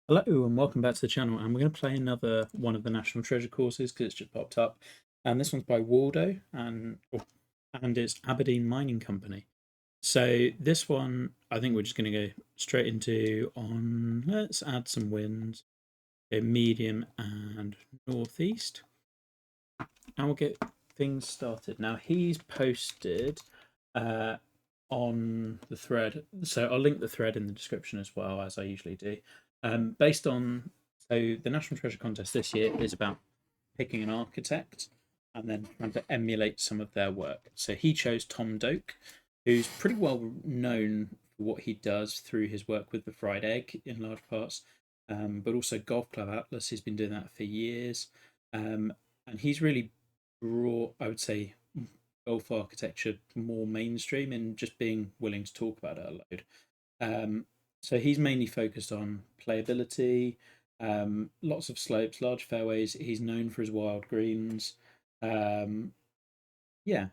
Hello and welcome back to the channel, and we're going to play another one of the National Treasure courses because it's just popped up, and this one's by Waldo and it's Aberdeen Mining Company. So this one I think we're just going to go straight into on, let's add some winds, go medium and northeast, and we'll get things started. Now he's posted on the thread, so I'll link the thread in the description as well, as I usually do. Based on, so the National Treasure Contest this year is about picking an architect and then trying to emulate some of their work. So he chose Tom Doak, who's pretty well known for what he does through his work with the Fried Egg in large parts, but also Golf Club Atlas. He's been doing that for years, and he's really brought, I would say, golf architecture more mainstream and just being willing to talk about it a load. So he's mainly focused on playability, lots of slopes, large fairways. He's known for his wild greens. Yeah,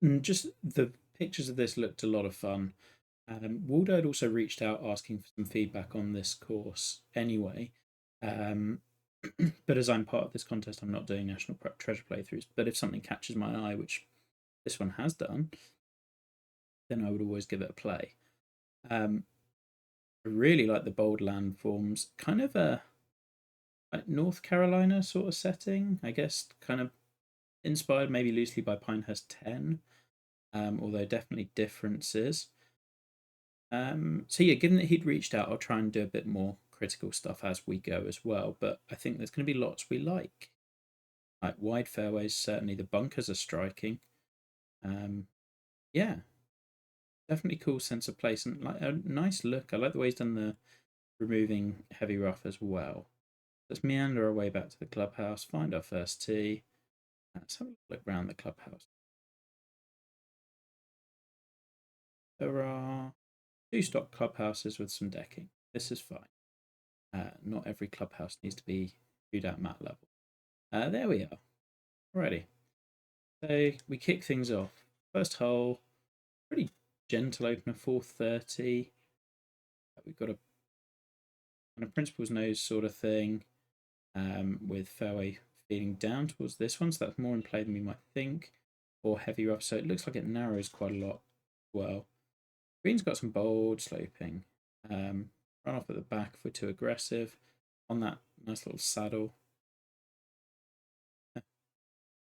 and just the pictures of this looked a lot of fun. Waldo had also reached out asking for some feedback on this course anyway. But as I'm part of this contest, I'm not doing National Treasure playthroughs. But if something catches my eye, which this one has done, then I would always give it a play. I really like the bold landforms, kind of a like North Carolina sort of setting, I guess, kind of inspired maybe loosely by Pinehurst 10, although definitely differences. So yeah, given that he'd reached out, I'll try and do a bit more critical stuff as we go as well. But I think there's going to be lots we like wide fairways. Certainly, the bunkers are striking. Yeah, definitely cool sense of place and like a nice look. I like the way he's done the removing heavy rough as well. Let's meander our way back to the clubhouse, find our first tee. Let's have a look around the clubhouse. There are 2 stock clubhouses with some decking. This is fine. Not every clubhouse needs to be 2 mat level. There we are. Alrighty. So we kick things off. First hole, pretty gentle opener, 430. We've got a kind of principal's nose sort of thing, with fairway feeding down towards this one, so that's more in play than we might think, or heavy rough, so it looks like it narrows quite a lot as well. Green's got some bold sloping. Run off at the back if we're too aggressive on that nice little saddle.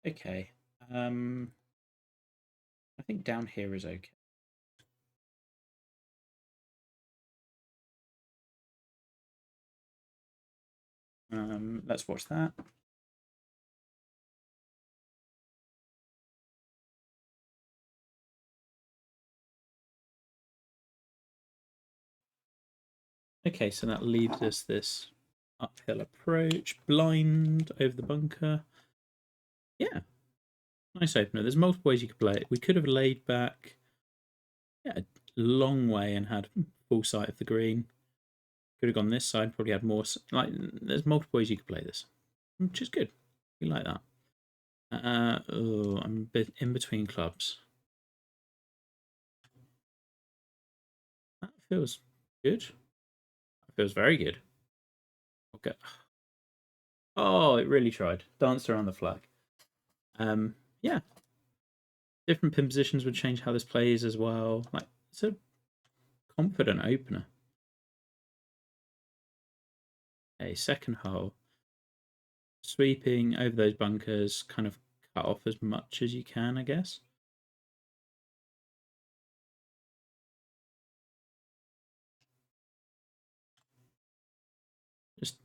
Okay. I think down here is okay. Let's watch that. Okay, so that leaves us this uphill approach, blind over the bunker. Yeah, nice opener. There's multiple ways you could play it. We could have laid back, yeah, a long way and had full sight of the green. Could have gone this side, probably had more. Like, there's multiple ways you could play this, which is good. We like that. Oh, I'm a bit in between clubs. That feels good. That feels very good. Okay. Oh, it really tried. Danced around the flag. Yeah. Different pin positions would change how this plays as well. Like, it's a confident opener. A second hole. Sweeping over those bunkers, kind of cut off as much as you can, I guess. Just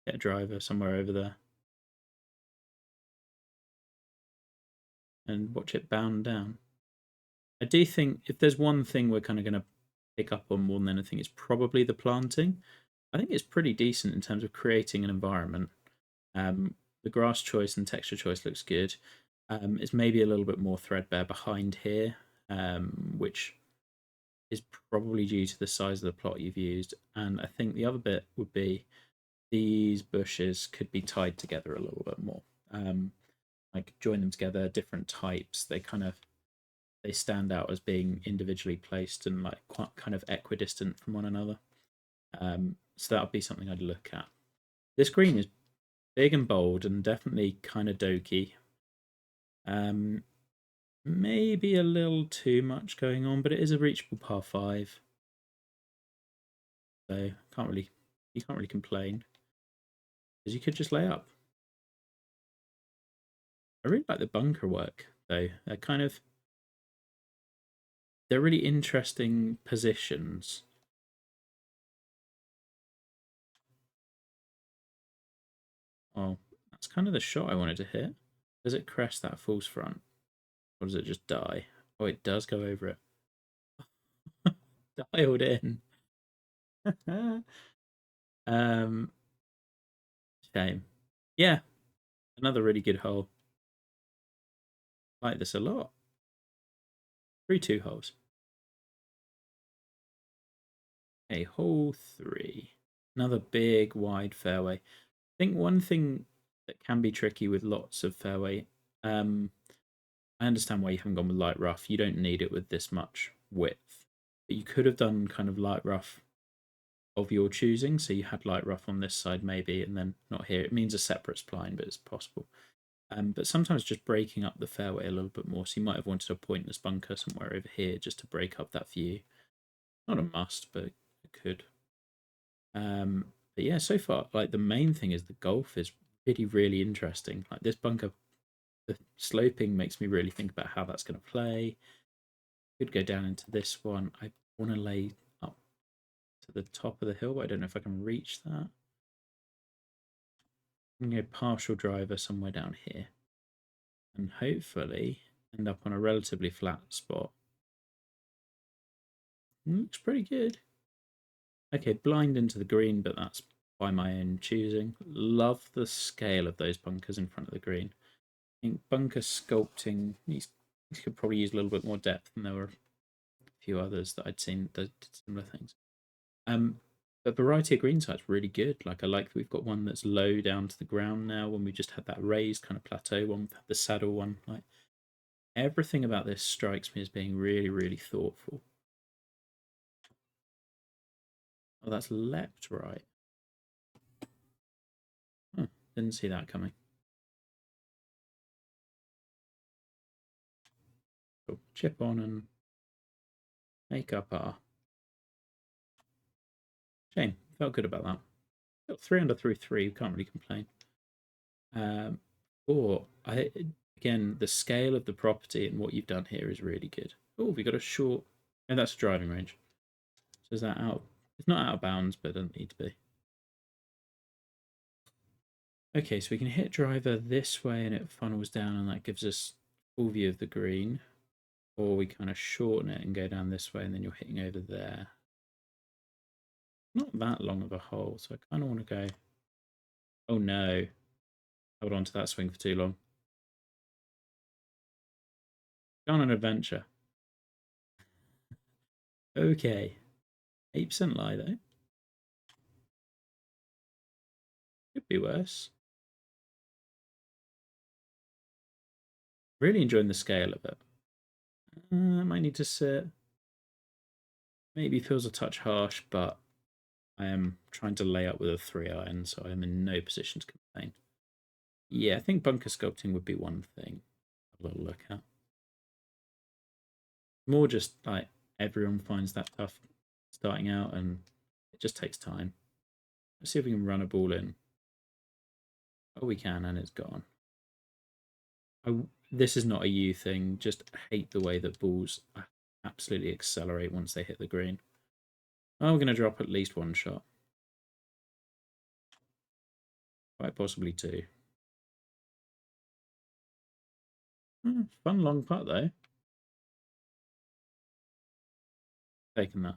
get a driver somewhere over there. And watch it bound down. I do think if there's one thing we're kind of going to pick up on more than anything, it's probably the planting. I think it's pretty decent in terms of creating an environment. The grass choice and texture choice looks good. It's maybe a little bit more threadbare behind here, which is probably due to the size of the plot you've used. And I think the other bit would be these bushes could be tied together a little bit more. Like join them together, different types. They stand out as being individually placed and like quite kind of equidistant from one another. So that would be something I'd look at. This green is big and bold and definitely kind of dokey. Maybe a little too much going on, but it is a reachable par 5. So you can't really complain. Because you could just lay up. I really like the bunker work though. They're really interesting positions. Oh, that's kind of the shot I wanted to hit. Does it crest that false front? Or does it just die? Oh, it does go over it. Dialed in. um, Shame. Yeah, another really good hole. Like this a lot. 3-2 holes. Okay, hole 3. Another big wide fairway. I think one thing that can be tricky with lots of fairway, I understand why you haven't gone with light rough. You don't need it with this much width. But you could have done kind of light rough of your choosing. So you had light rough on this side maybe, and then not here. It means a separate spline, but it's possible. But sometimes just breaking up the fairway a little bit more. So you might have wanted a pointless bunker somewhere over here just to break up that view. Not a must, but it could. But yeah, so far, like the main thing is the golf is really, really interesting. Like this bunker, the sloping makes me really think about how that's going to play. Could go down into this one. I want to lay up to the top of the hill, but I don't know if I can reach that. I'm going to go partial driver somewhere down here. And hopefully end up on a relatively flat spot. Looks pretty good. Okay, blind into the green, but that's by my own choosing. Love the scale of those bunkers in front of the green. I think bunker sculpting, these could probably use a little bit more depth, and there were a few others that I'd seen that did similar things. But variety of green sites really good. Like I like that we've got one that's low down to the ground now when we just had that raised kind of plateau one, we've had the saddle one. Like everything about this strikes me as being really, really thoughtful. Oh, that's leapt right. Huh, didn't see that coming. Cool. Chip on and make up our. Shame. Felt good about that. Got 3 under through 3. Can't really complain. Again, the scale of the property and what you've done here is really good. Oh, we got a short. Oh, that's a driving range. So is that out? It's not out of bounds, but it doesn't need to be. Okay, so we can hit driver this way and it funnels down and that gives us full view of the green. Or we kind of shorten it and go down this way and then you're hitting over there. Not that long of a hole, so I kind of want to go. Oh no. Hold on to that swing for too long. Go on an adventure. Okay. 8% lie though. Could be worse. Really enjoying the scale of it. I might need to sit. Maybe feels a touch harsh, but I am trying to lay up with a 3-iron, so I am in no position to complain. Yeah, I think bunker sculpting would be one thing. A little look at. More just like everyone finds that tough starting out, and it just takes time. Let's see if we can run a ball in. Oh, we can, and it's gone. This is not a you thing. Just hate the way that balls absolutely accelerate once they hit the green. Oh, we're going to drop at least one shot. Quite possibly 2. Fun long putt, though. Taking that.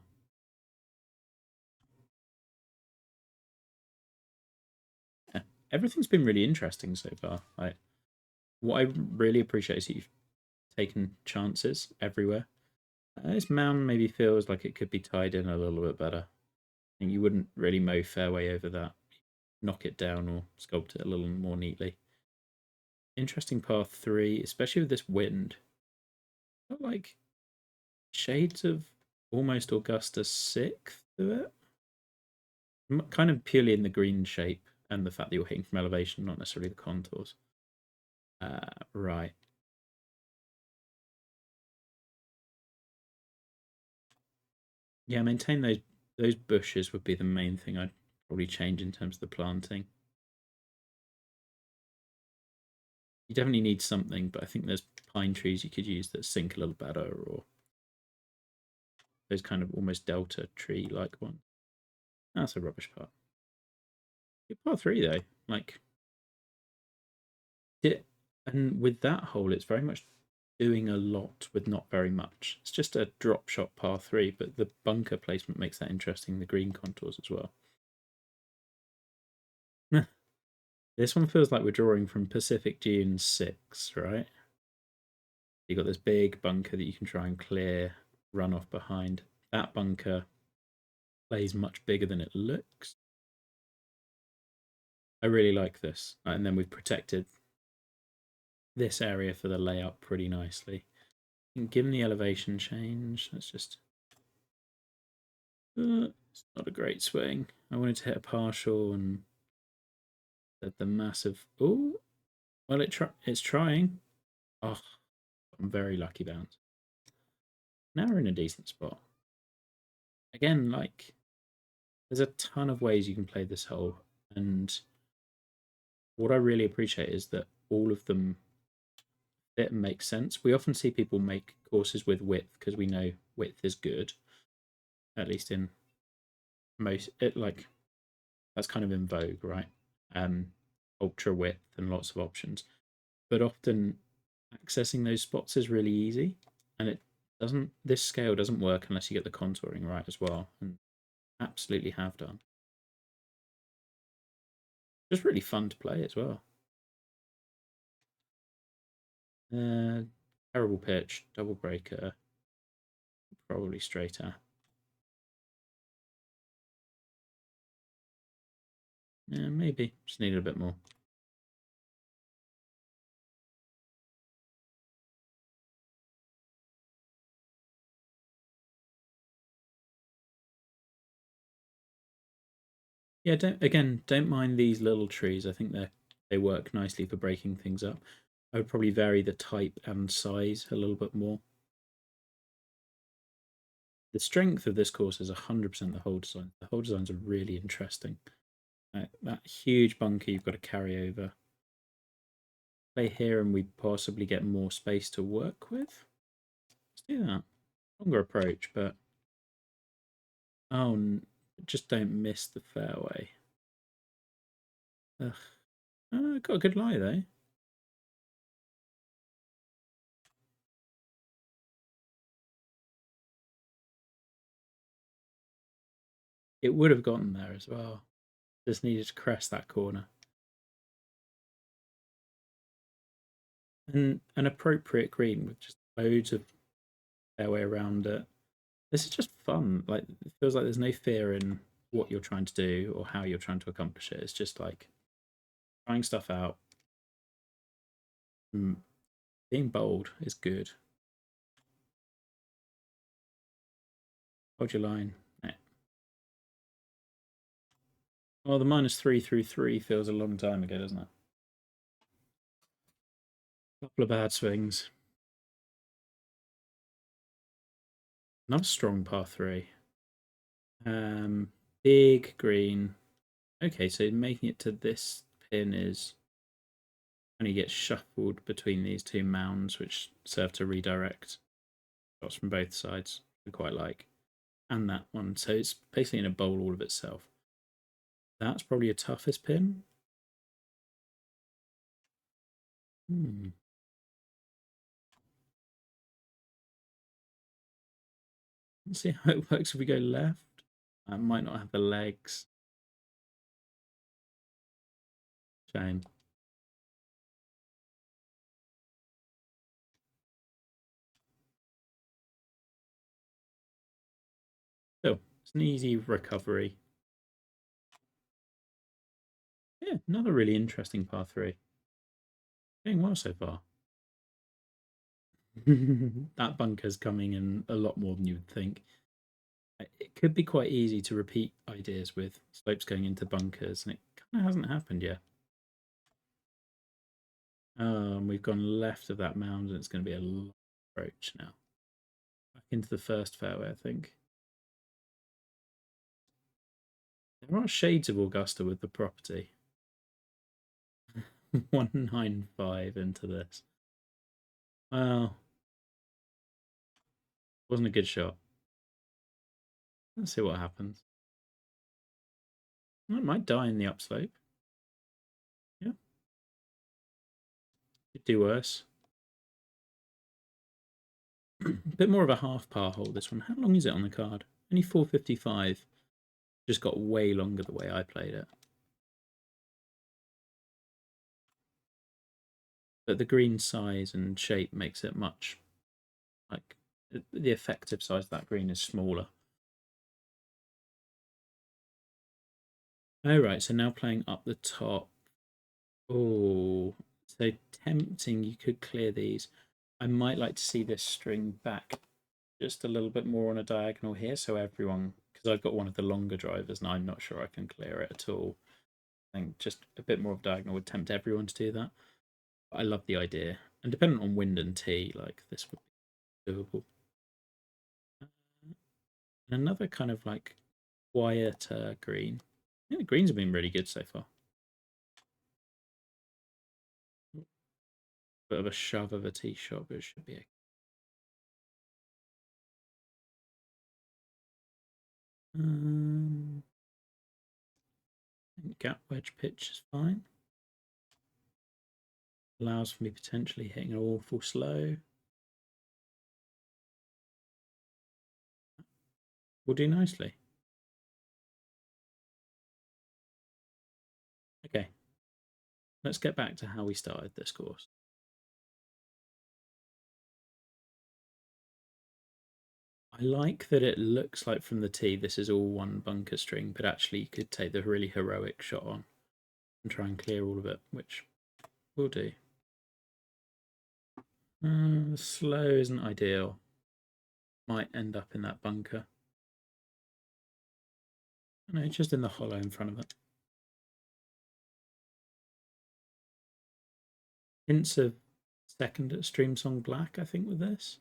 Yeah. Everything's been really interesting so far. What I really appreciate is that you've taken chances everywhere. This mound maybe feels like it could be tied in a little bit better. I think you wouldn't really mow fairway over that. Knock it down or sculpt it a little more neatly. Interesting par 3, especially with this wind. Got like shades of almost Augusta 6th to it. Kind of purely in the green shape and the fact that you're hitting from elevation, not necessarily the contours. Right. Yeah, maintain those bushes would be the main thing I'd probably change in terms of the planting. You definitely need something, but I think there's pine trees you could use that sink a little better, or those kind of almost delta tree like ones. That's a rubbish part. Good part 3 though, like it, and with that hole, it's very much doing a lot with not very much. It's just a drop shot par 3, but the bunker placement makes that interesting. The green contours as well. This one feels like we're drawing from Pacific Dune 6, right? You got this big bunker that you can try and clear, run off behind. That bunker plays much bigger than it looks. I really like this. And then we've protected this area for the layout pretty nicely. And given the elevation change, let's just... it's not a great swing. I wanted to hit a partial and the massive... Oh, well, it's trying. Oh, I'm very lucky bounce. Now we're in a decent spot. Again, like, there's a ton of ways you can play this hole, and what I really appreciate is that all of them fit and make sense. We often see people make courses with width because we know width is good, at least in most like that's kind of in vogue, right? Ultra width and lots of options, but often accessing those spots is really easy, and it doesn't. This scale doesn't work unless you get the contouring right as well, and absolutely have done. Just really fun to play as well. Terrible pitch, double breaker, probably straight out. Yeah, maybe just needed a bit more. Yeah, don't mind these little trees. I think they work nicely for breaking things up. I would probably vary the type and size a little bit more. The strength of this course is 100% the hole design. The hole designs are really interesting. That huge bunker you've got to carry over. Play here and we possibly get more space to work with. Let's do that. Longer approach, but oh, just don't miss the fairway. Ugh. Got a good lie though. It would have gotten there as well. Just needed to crest that corner. And an appropriate green with just loads of fairway around it. This is just fun. Like, it feels like there's no fear in what you're trying to do or how you're trying to accomplish it. It's just like trying stuff out. Being bold is good. Hold your line. Yeah. Well, the -3 through 3 feels a long time ago, doesn't it? Couple of bad swings. Another strong par 3. Big green. Okay, so making it to this pin is and he gets shuffled between these two mounds, which serve to redirect shots from both sides. I quite like, and that one. So it's basically in a bowl all of itself. That's probably a toughest pin. Let's see how it works if we go left. I might not have the legs. Shame. So it's an easy recovery. Yeah, another really interesting par 3. Doing well so far. That bunker's coming in a lot more than you would think. It could be quite easy to repeat ideas with slopes going into bunkers, and it kind of hasn't happened yet. We've gone left of that mound, and it's going to be a long approach now. Back into the first fairway, I think. There are shades of Augusta with the property. 195 into this. Well, wasn't a good shot. Let's see what happens. It might die in the upslope. Yeah. Could do worse. A bit more of a half par hole, this one. How long is it on the card? Only 455. Just got way longer the way I played it. But the green size and shape makes it much, like, the effective size of that green is smaller. Oh, right, so now playing up the top. Oh, so tempting, you could clear these. I might like to see this string back just a little bit more on a diagonal here, so everyone, because I've got one of the longer drivers and I'm not sure I can clear it at all. I think just a bit more of diagonal would tempt everyone to do that. But I love the idea, and depending on wind and tee, like, this would be doable. Another kind of like quieter green. I think the greens have been really good so far. Bit of a shove of a tee shot, but it should be okay. Gap wedge pitch is fine. Allows for me potentially hitting an awful slow. Will do nicely. Okay, let's get back to how we started this course. I like that it looks like from the tee this is all one bunker string, but actually you could take the really heroic shot on and try and clear all of it, which we'll do. Slow isn't ideal. Might end up in that bunker. No, just in the hollow in front of it. Hints of second Stream Song Black, I think, with this.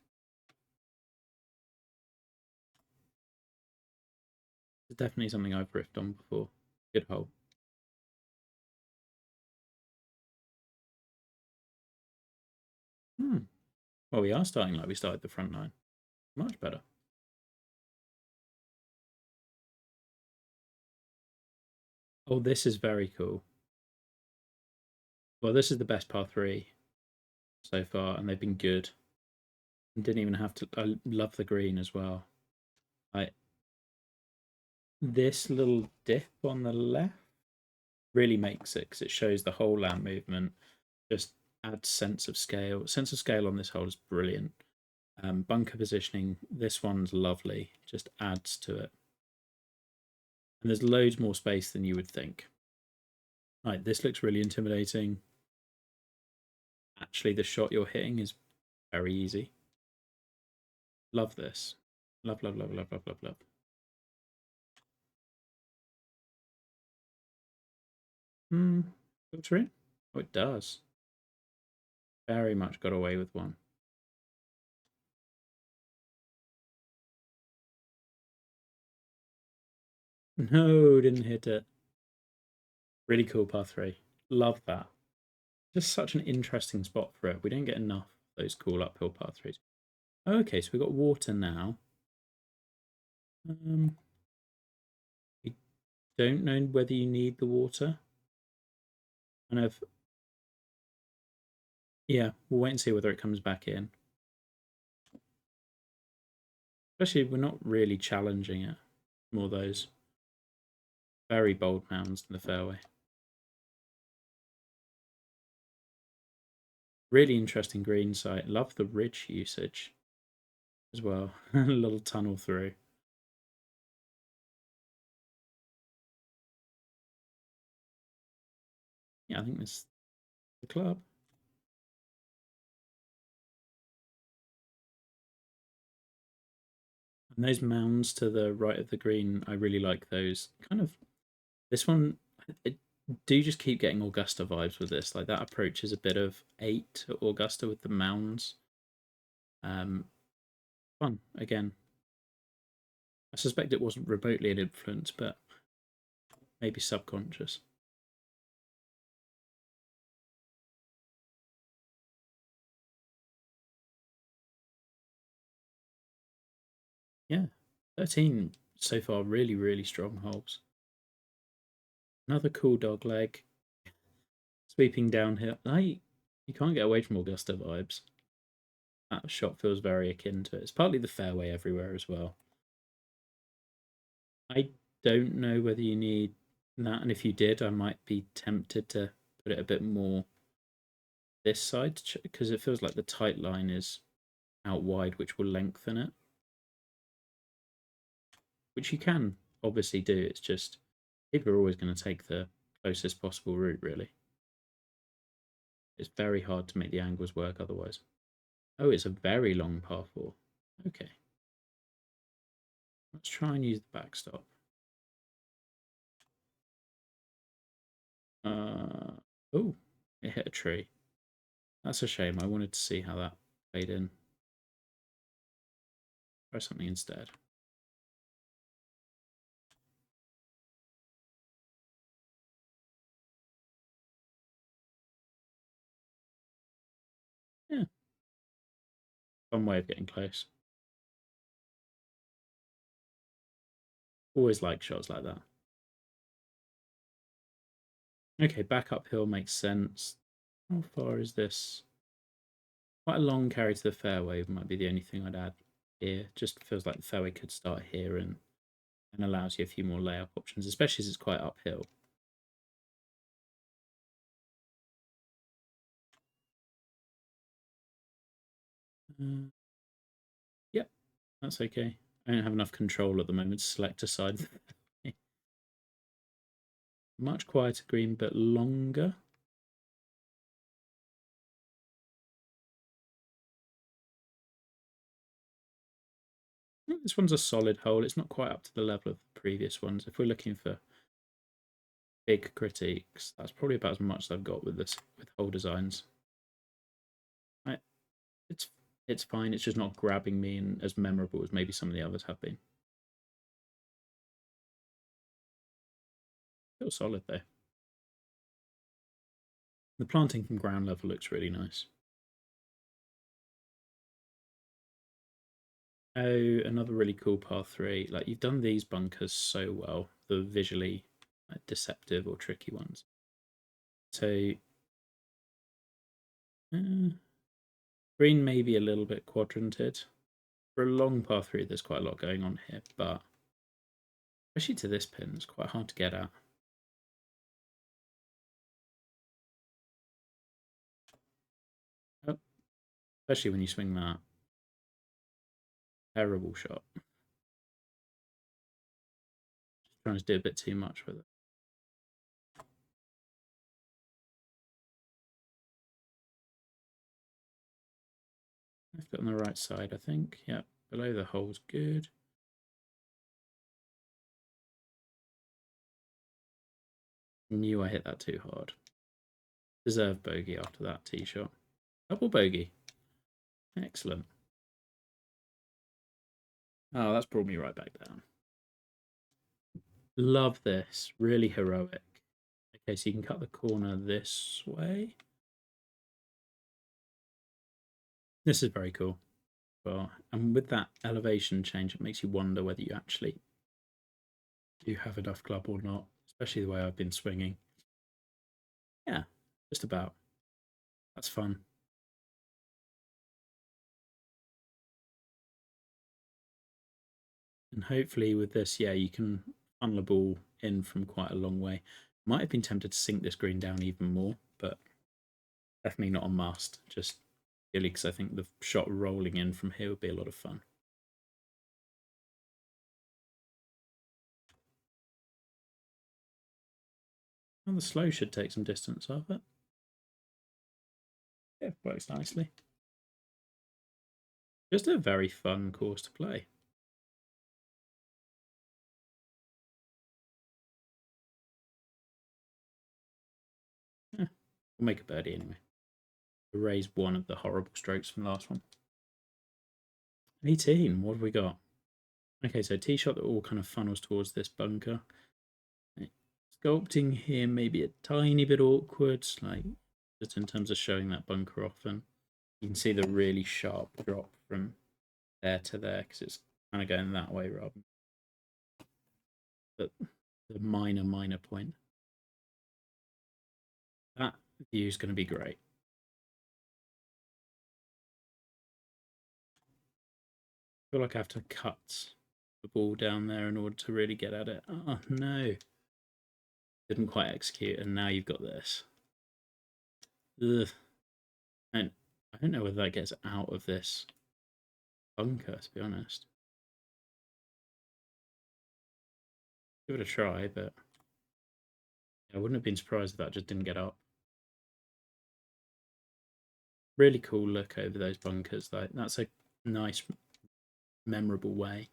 It's definitely something I've riffed on before. Good hole. Well, we are starting like we started the front nine. Much better. Oh, this is very cool. Well, this is the best par 3 so far, and they've been good. Didn't even have to. I love the green as well. This little dip on the left really makes it because it shows the whole land movement. Just adds sense of scale. Sense of scale on this hole is brilliant. Bunker positioning, this one's lovely. Just adds to it. And there's loads more space than you would think. Right, this looks really intimidating. Actually, the shot you're hitting is very easy. Love this. Love, love, love, love, love, love, love. Filter in? Oh, it does. Very much got away with one. No, didn't hit it. Really cool par 3. Love that. Just such an interesting spot for it. We don't get enough of those cool uphill par 3s. Okay, so we've got water now. We don't know whether you need the water. Kind of. Yeah, we'll wait and see whether it comes back in. Especially, we're not really challenging it. More those very bold mounds in the fairway. Really interesting green site. Love the ridge usage as well. A little tunnel through. Yeah, I think this is the club. And those mounds to the right of the green, I really like those. Kind of, this one, I do just keep getting Augusta vibes with this. Like that approach is a bit of 8 Augusta with the mounds. Fun, again. I suspect it wasn't remotely an influence, but maybe subconscious. Yeah, 13 so far, really, really strong holes. Another cool dog leg. Sweeping downhill. You can't get away from Augusta vibes. That shot feels very akin to it. It's partly the fairway everywhere as well. I don't know whether you need that, and if you did, I might be tempted to put it a bit more this side because it feels like the tight line is out wide, which will lengthen it. Which you can obviously do. It's just people are always going to take the closest possible route, really. It's very hard to make the angles work otherwise. Oh, it's a very long par 4. Okay. Let's try and use the backstop. Oh, it hit a tree. That's a shame. I wanted to see how that played in. Try something instead. Yeah. Fun way of getting close. Always like shots like that. Okay, back uphill makes sense. How far is this? Quite a long carry to the fairway might be the only thing I'd add here. Just feels like the fairway could start here and allows you a few more layup options, especially as it's quite uphill. Yep, that's okay. I don't have enough control at the moment to select a side. Much quieter green, but longer. This one's a solid hole. It's not quite up to the level of the previous ones. If we're looking for big critiques, that's probably about as much as I've got with this with hole designs. It's fine. It's just not grabbing me and as memorable as maybe some of the others have been. Still solid though. The planting from ground level looks really nice. Oh, another really cool par 3. Like you've done these bunkers so well, the visually deceptive or tricky ones. So green may be a little bit quadranted. For a long par 3, there's quite a lot going on here, but especially to this pin, it's quite hard to get at. Oh, especially when you swing that. Terrible shot. Just trying to do a bit too much with it. Left it on the right side, I think. Yep, below the hole's good. Knew I hit that too hard. Deserved bogey after that tee shot. Double bogey. Excellent. Oh, that's brought me right back down. Love this. Really heroic. Okay, so you can cut the corner this way. This is very cool. Well, and with that elevation change, it makes you wonder whether you actually do have enough club or not, especially the way I've been swinging. Yeah, just about. That's fun. And hopefully with this, yeah, you can funnel a ball in from quite a long way. Might have been tempted to sink this green down even more, but definitely not a must. Just purely because I think the shot rolling in from here would be a lot of fun. And the slow should take some distance off it. Yeah, works nicely. Just a very fun course to play. We'll make a birdie anyway. Erase one of the horrible strokes from the last one. 18, what have we got? Okay, so tee shot that all kind of funnels towards this bunker. Sculpting here maybe a tiny bit awkward, like just in terms of showing that bunker often. You can see the really sharp drop from there to there because it's kind of going that way rather than the minor point. That view is going to be great. I feel like I have to cut the ball down there in order to really get at it. Oh no, didn't quite execute, and now you've got this. Ugh. And I don't know whether that gets out of this bunker, to be honest. Give it a try, but I wouldn't have been surprised if that just didn't get up. Really cool look over those bunkers. Like that's a nice, memorable way.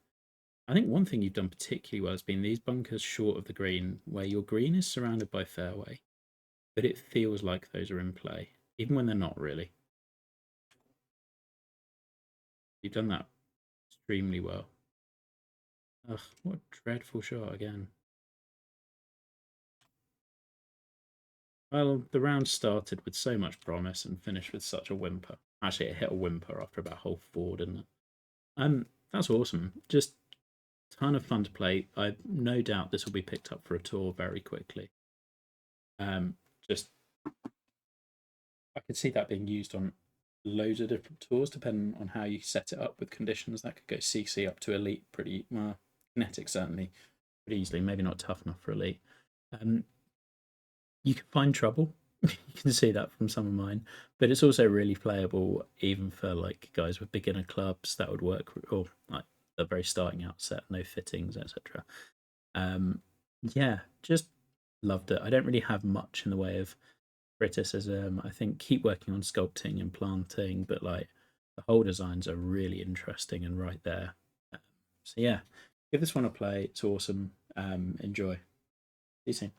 I think one thing you've done particularly well has been these bunkers short of the green, where your green is surrounded by fairway, but it feels like those are in play, even when they're not really. You've done that extremely well. Ugh, what a dreadful shot again. Well, the round started with so much promise and finished with such a whimper. Actually, it hit a whimper after about hole 4, didn't it? That's awesome. Just a ton of fun to play. I've no doubt this will be picked up for a tour very quickly. Just I could see that being used on loads of different tours, depending on how you set it up with conditions. That could go CC up to elite pretty well. Kinetic certainly pretty easily. Maybe not tough enough for elite. You can find trouble. You can see that from some of mine, but it's also really playable even for like guys with beginner clubs. That would work, or like the very starting outset, no fittings, etc. Yeah, just loved it. I don't really have much in the way of criticism. I think keep working on sculpting and planting, but like the whole designs are really interesting and right there. So yeah, give this one a play. It's awesome. Enjoy. See you soon.